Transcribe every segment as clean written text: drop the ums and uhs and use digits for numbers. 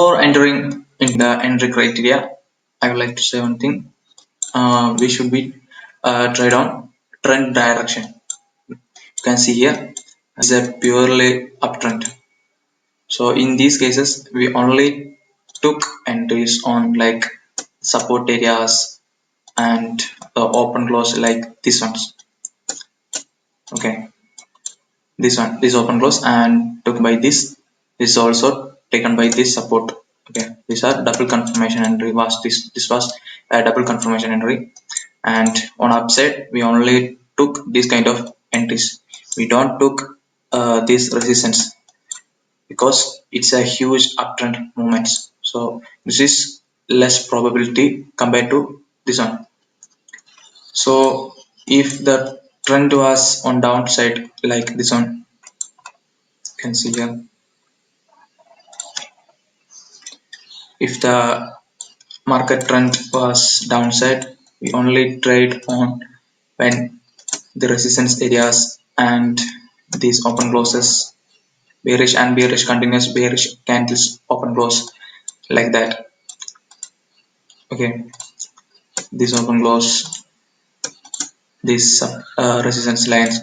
Before entering in the entry criteria, I would like to say one thing. We should be tried on trend direction. You can see here is a purely uptrend. So in these cases, we only took entries on like support areas and open close like this ones. Okay, this open close and took by this is also taken by this support. Okay, these are double confirmation entry. Was this was a double confirmation entry, and on upside we only took this kind of entries. We don't took this resistance because it's a huge uptrend movements, so this is less probability compared to this one. So if the trend was on downside like this one, you can see here, if the market trend was downside, we only trade on when the resistance areas and these open closes, bearish and bearish continuous bearish candles open close like that. Okay, this open close, these resistance lines.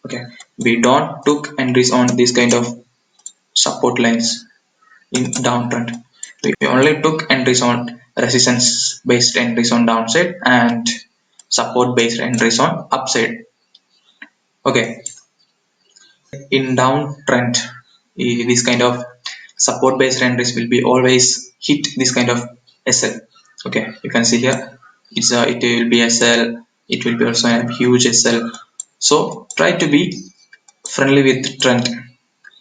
Okay, we don't took entries on this kind of support lines in downtrend. We only took entries on resistance based entries on downside and support based entries on upside. Okay, in downtrend, this kind of support based entries will be always hit this kind of SL. Okay, you can see here it will be SL, it will be also a huge SL. So try to be friendly with trend,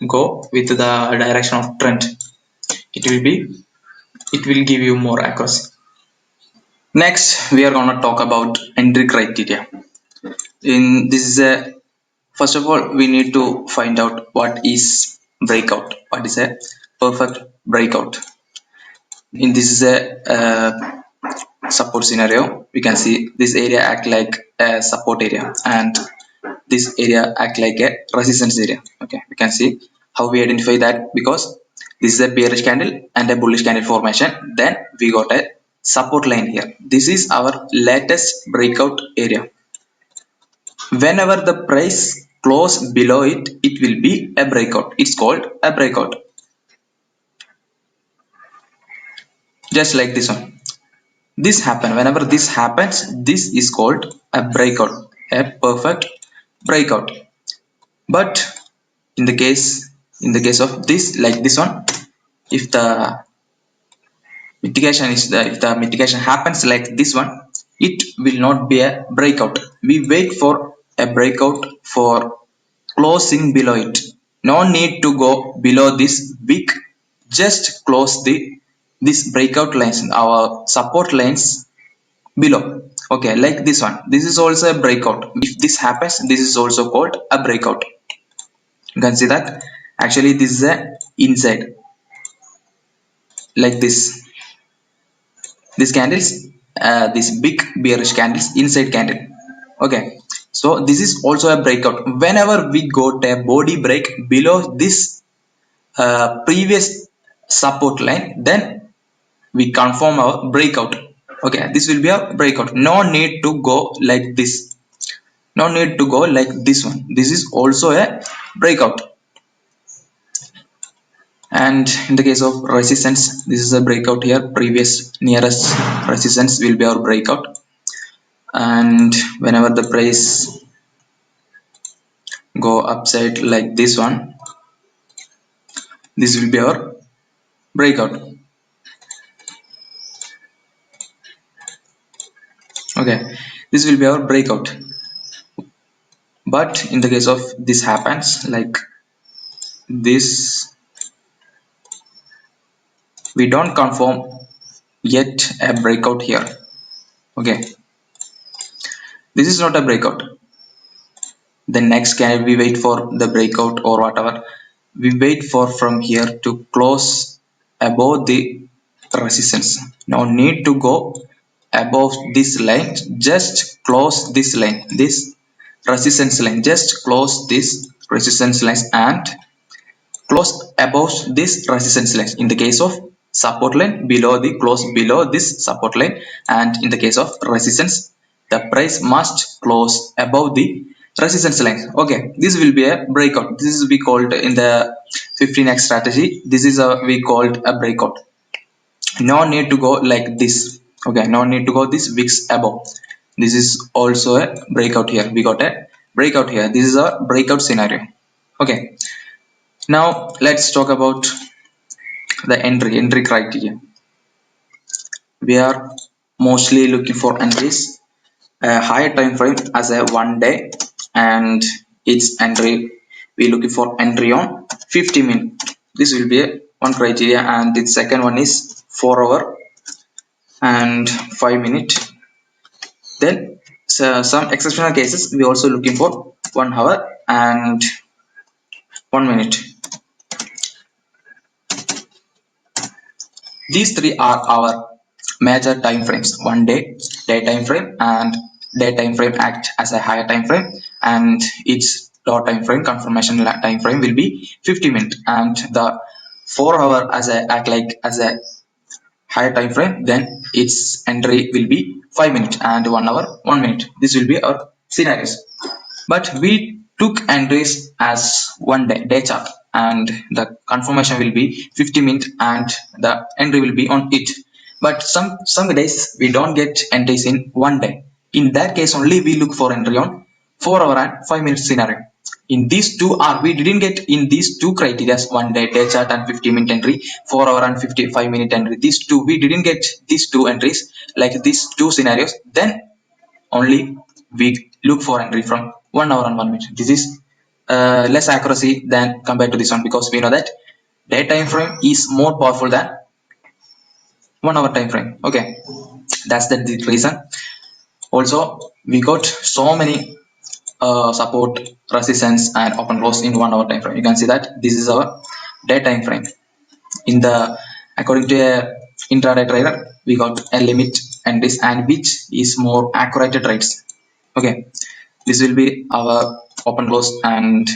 go with the direction of trend. It will be, it will give you more accuracy. Next, we are going to talk about entry criteria. In this is a, first of all, we need to find out what is breakout. What is a perfect breakout? In this is a support scenario. We can see this area act like a support area and this area act like a resistance area. Okay, we can see how we identify that, because this is a bearish candle and a bullish candle formation. Then we got a support line here. This is our latest breakout area. Whenever the price close below it, it will be a breakout. It's called a breakout. Just like this one. This happen. Whenever this happens, this is called a breakout, a perfect breakout. But in the case of this, like this one, if the mitigation is the, if the mitigation happens like this one, it will not be a breakout. We wait for a breakout for closing below it. No need to go below this wick, just close the this breakout lines, our support lines below. Okay, like this one, this is also a breakout. If this happens, this is also called a breakout. You can see that actually this is a inside, like this candles, this big bearish candles inside candle. Okay, so this is also a breakout. Whenever we got a body break below this previous support line, then we confirm our breakout. Okay, this will be a breakout. No need to go like this, no need to go like this one. This is also a breakout. And in the case of resistance, this is a breakout here. Previous nearest resistance will be our breakout. And whenever the price go upside like this one, this will be our breakout. Okay, this will be our breakout. But in the case of this happens like this, we don't confirm yet a breakout here. Okay, this is not a breakout. The next candle we wait for the breakout or whatever, we wait for from here to close above the resistance. No need to go above this line, just close this line, this resistance line, just close this resistance lines and close above this resistance lines. In the case of support line below the close below this support line, and in the case of resistance the price must close above the resistance line. Okay, this will be a breakout. This is we called in the 15x strategy, this is a we called a breakout. No need to go like this. Okay, no need to go this wicks above. This is also a breakout. Here we got a breakout. Here this is a breakout scenario. Okay, now let's talk about the entry criteria. We are mostly looking for entries a higher time frame as a 1 day, and its entry we looking for entry on 50 minutes. This will be a one criteria, and the second one is 4 hour and 5 minute. Then so some exceptional cases we also looking for 1 hour and 1 minute. These three are our major time frames: 1 day, day time frame, and day time frame act as a higher time frame, and its low time frame confirmation time frame will be 50 minutes, and the 4 hour as a act like as a higher time frame, then its entry will be 5 minutes, and 1 hour 1 minute. This will be our scenarios. But we took entries as 1 day chart, and the confirmation will be 50 minutes, and the entry will be on it. But some days we don't get entries in 1 day. In that case only we look for entry on 4 hour and 5 minute scenario. In these two are we didn't get in these two criteria: 1 day day chart and 50-minute entry, 4 hour and 55-minute entry. These two we didn't get these two entries like these two scenarios. Then only we look for entry from 1 hour and 1 minute. This is less accuracy than compared to this one, because we know that day time frame is more powerful than 1 hour time frame. Okay, that's the reason. Also we got so many support, resistance and open close in 1 hour time frame. You can see that this is our day time frame. In the according to a intraday trader we got a limit entries, and which is more accurate trades. Okay, this will be our open close, and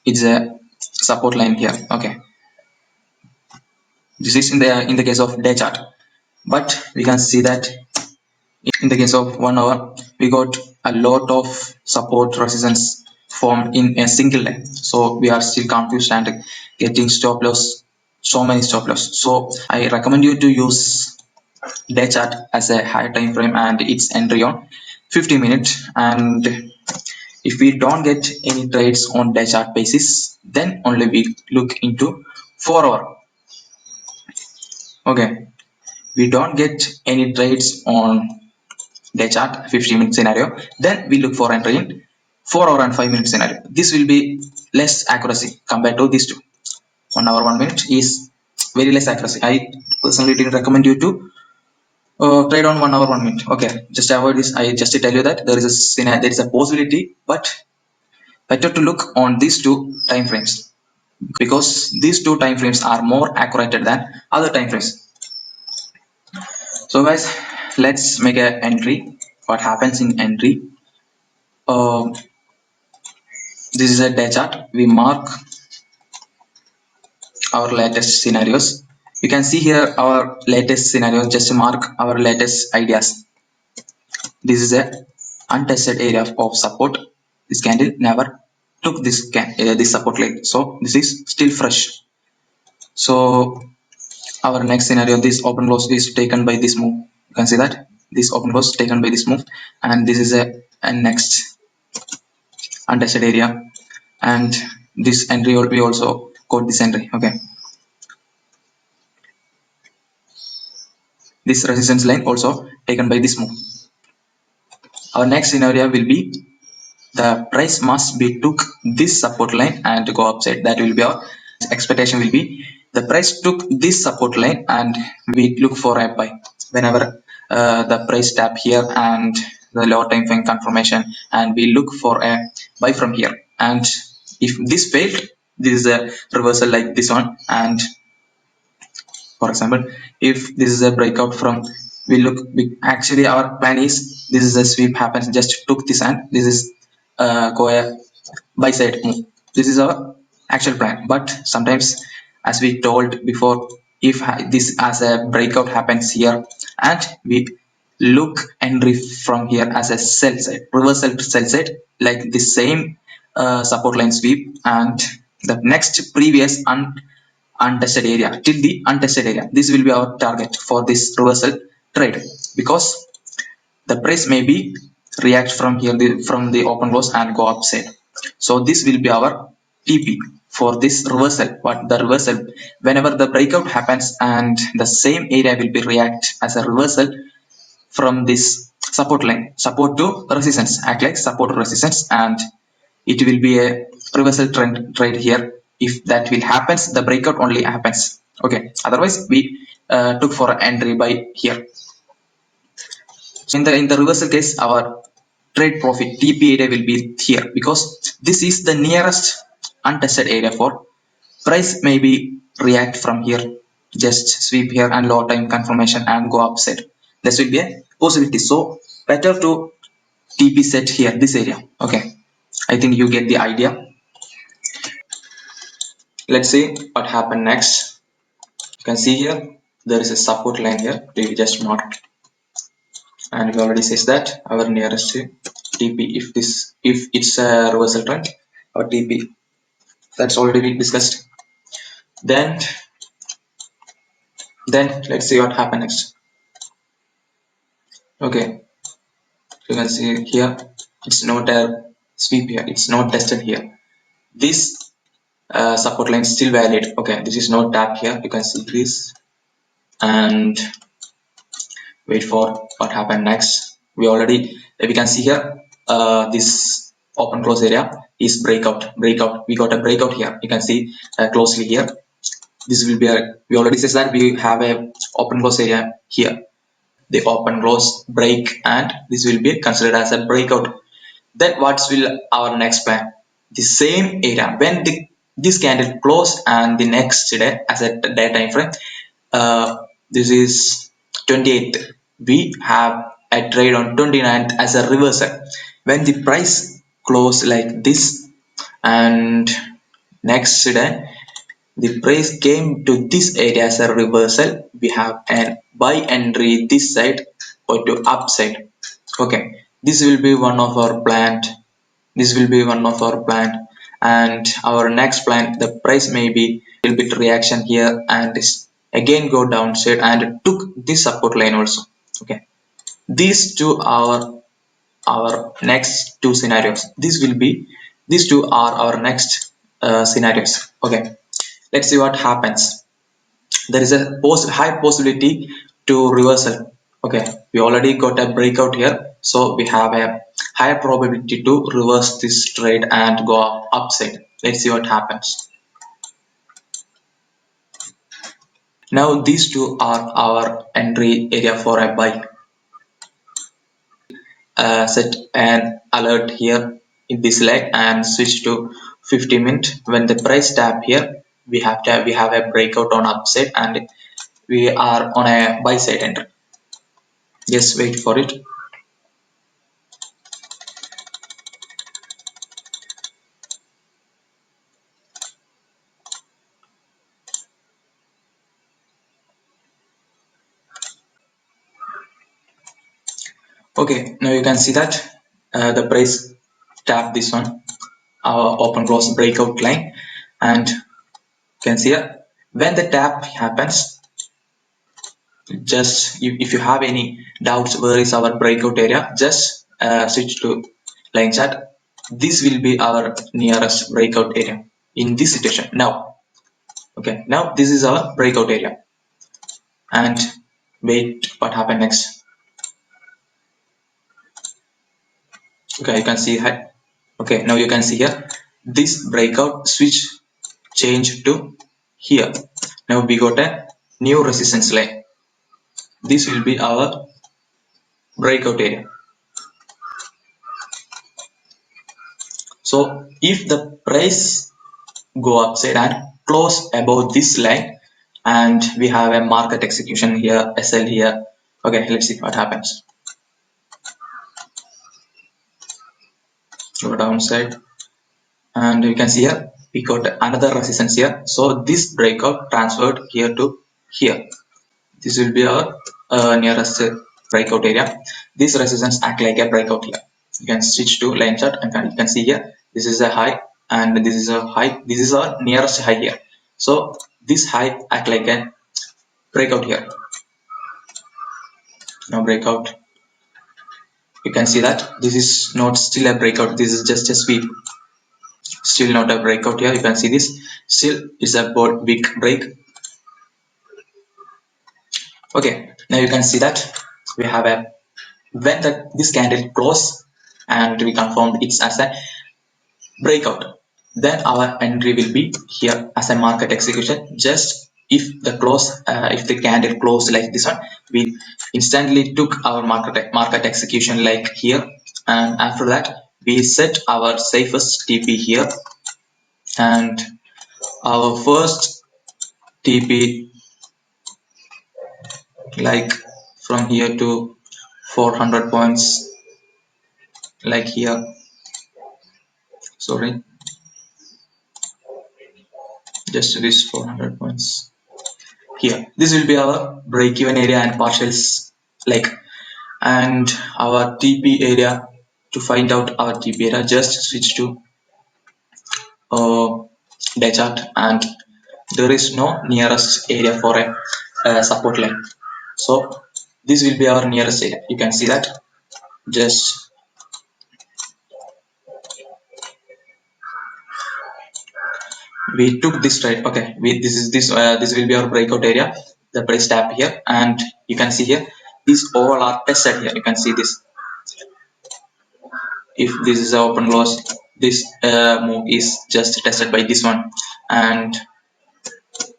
it's a support line here. Okay, this is in the case of day chart, but we can see that in the case of 1 hour we got a lot of support resistance formed in a single line. So we are still confused and getting stop loss, so many stop loss. So I recommend you to use day chart as a high time frame, and its entry on 50 minutes. And if we don't get any trades on day chart basis, then only we look into 4 hour. Okay, we don't get any trades on day chart 50-minute scenario, then we look for entry in 4 hour and 5 minute scenario. This will be less accuracy compared to these two. 1 hour 1 minute is very less accuracy. I personally didn't recommend you to trade on 1 hour 1 minute. Okay, just avoid this. I just tell you that there is a scenario, there is a possibility, but better to look on these two time frames, because these two time frames are more accurate than other time frames. So guys, let's make an entry. What happens in entry? uh, this is a day chart. We mark our latest scenarios. You can see here our latest scenario. Just mark our latest ideas. This is a untested area of support. This candle never took this support line, so this is still fresh. So our next scenario, this open close is taken by this move. You can see that this open close taken by this move, and this is a next untested area, and this entry we also got this entry. Okay, this resistance line also taken by this move. Our next scenario will be the price must be took this support line and go upside. That will be our expectation will be the price took this support line and we look for a buy whenever the price tap here and the lower time frame confirmation, and we look for a buy from here. And if this failed, this is a reversal like this one. And for example, if this is a breakout from, actually our plan is this is a sweep happens, just took this and this is go a buy side move. This is our actual plan, but sometimes as we told before, if this as a breakout happens here and we look entry from here as a sell side, reversal to sell side, like the same support line sweep and the next previous untested area till the untested area, this will be our target for this reversal trade, because the price may be react from here from the open close and go upside. So this will be our TP for this reversal. What the reversal, whenever the breakout happens and the same area will be react as a reversal from this support line, support to resistance, act like support to resistance, and it will be a reversal trade here. If that will happens, the breakout only happens. Okay, otherwise we took for entry by here. So in the reversal case, our trade profit TP area will be here, because this is the nearest untested area for price. Maybe react from here, just sweep here and low time confirmation and go upside. This will be a possibility. So better to TP set here, this area. Okay, I think you get the idea. Let's see what happened next. You can see here there is a support line here. We just marked, and we already says that our nearest TP, if it's a reversal trend, or TP, that's already been discussed. Then let's see what happened next. Okay, you can see here it's not a sweep here, it's not tested here. This support line is still valid. Okay, this is not tap here. You can see this and wait for what happened next. We can see here this open close area is breakout. We got a breakout here. You can see closely here. This will be we already says that we have a open close area here, the open close break, and this will be considered as a breakout. Then what's will our next plan? The same area when this candle closed and the next day as a day time frame, this is 28th, we have a trade on 29th as a reversal. When the price closed like this and next day the price came to this area as a reversal, we have an buy entry this side or to upside. Okay, this will be one of our plan. This will be one of our plan, and our next plan, the price may be a little bit reaction here and again go downside and took this support line also. Okay, these two are our next two scenarios. These two are our next scenarios. Okay, let's see what happens. There is a high possibility to reversal. Okay, we already got a breakout here, so we have a higher probability to reverse this trade and go upside. Let's see what happens. Now these two are our entry area for a buy. Set an alert here in this leg and switch to 50-minute. When the price tap here, we have a breakout on upside and we are on a buy side entry. Just wait for it. Okay, now you can see that the price tap this one, our open close breakout line, and you can see here when the tap happens, just if you have any doubts where is our breakout area, just switch to line chart. This will be our nearest breakout area in this situation now. Okay, now this is our breakout area, and wait what happened next. Okay, you can see here. Okay, now you can see here this breakout switch change to here. Now we got a new resistance line. This will be our breakout area. So if the price go upside and close above this line, and we have a market execution here, SL here. Okay, let's see what happens. Go downside, and you can see here we got another resistance here. So this breakout transferred here to here. This will be our nearest breakout area. This resistance act like a breakout here. You can switch to line chart and you can see here this is a high and this is a high. This is our nearest high here. So this high act like a breakout here. Now breakout. You can see that this is not still a breakout. This is just a sweep. Still not a breakout here. You can see this. Still is a big break. Okay. Now you can see that we have a when this candle close and we confirmed it's as a breakout, then our entry will be here as a market execution. Just if the candle closed like this one, we instantly took our market execution like here, and after that we set our safest TP here, and our first TP like from here to 400 points, like here, sorry, just this 400 points here. This will be our break even area and partials, like, and our TP area. To find out our TP area, just switch to day chart, and there is no nearest area for a support line. So this will be our nearest area. You can see that. Just we took this trade. Okay, this will be our breakout area. The price tap here, and you can see here these all are tested here. You can see this. If this is an open loss, this move is just tested by this one, and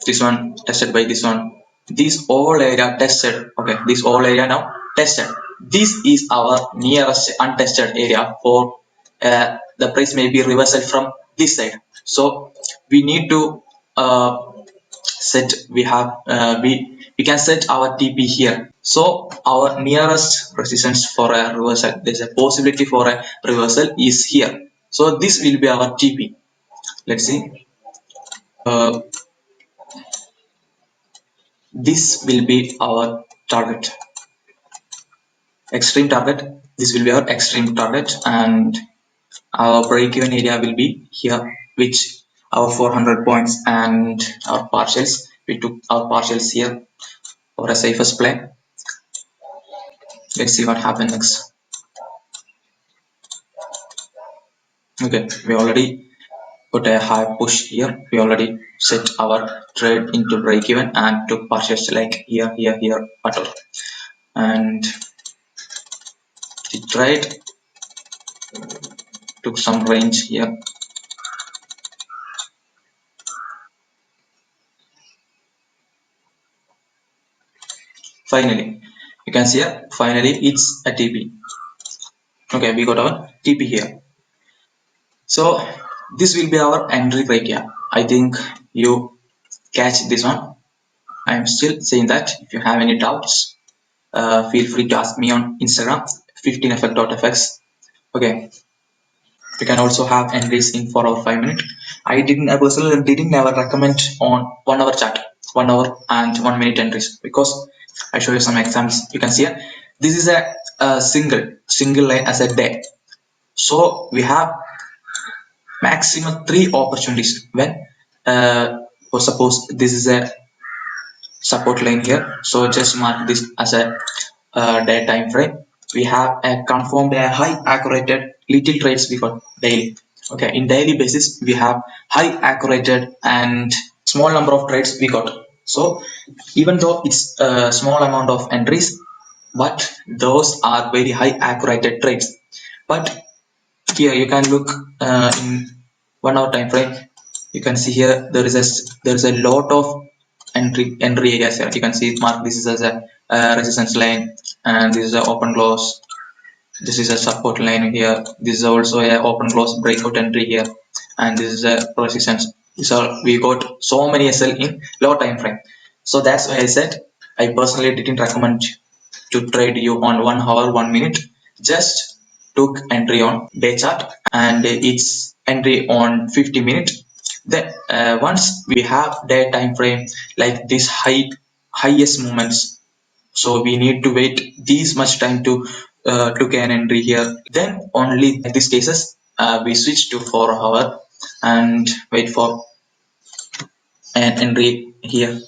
this one tested by this one. These all area tested. Okay, this all area now tested. This is our nearest untested area for the price may be reversal from this side. So we need to set. We can set our TP here. So our nearest resistance for a reversal, there's a possibility for a reversal is here. So this will be our TP. Let's see. This will be our target, extreme target. This will be our extreme target, and our break even area will be here, which our 400 points and our partials. We took our partials here for a safest play. Let's see what happens next. Okay, we already put a high push here. We already set our trade into break even and took partials like here, whatever, and the trade took some range here. Finally, you can see here, finally it's a TP. Okay, we got our TP here. So this will be our entry criteria. I think you catch this one. I'm still saying that if you have any doubts, feel free to ask me on Instagram, 15effect.fx. Okay, you can also have entries in 4 or 5 minutes. I personally didn't never recommend on 1 hour chart, 1 hour and 1 minute entries, because I show you some examples. You can see here, this is a single line as a day. So we have maximum 3 opportunities when or suppose this is a support line here. So just mark this as a day time frame. We have a confirmed a high accurate little trades we got daily. Okay, in daily basis we have high accurate and small number of trades we got. So even though it's a small amount of entries, but those are very high accurate trades. But here you can look in 1 hour time frame. You can see here there is a lot of entry areas here. You can see mark this is as a resistance line, and this is an open close. This is a support line here. This is also a open close breakout entry here, and this is a resistance. So we got so many SL in low time frame. So that's why I said I personally didn't recommend to trade you on 1 hour 1 minute. Just took entry on day chart, and it's entry on 50 minutes. Then once we have their time frame like this highest moments, so we need to wait this much time to gain entry here. Then only in these cases we switch to 4 hour and wait for an entry here.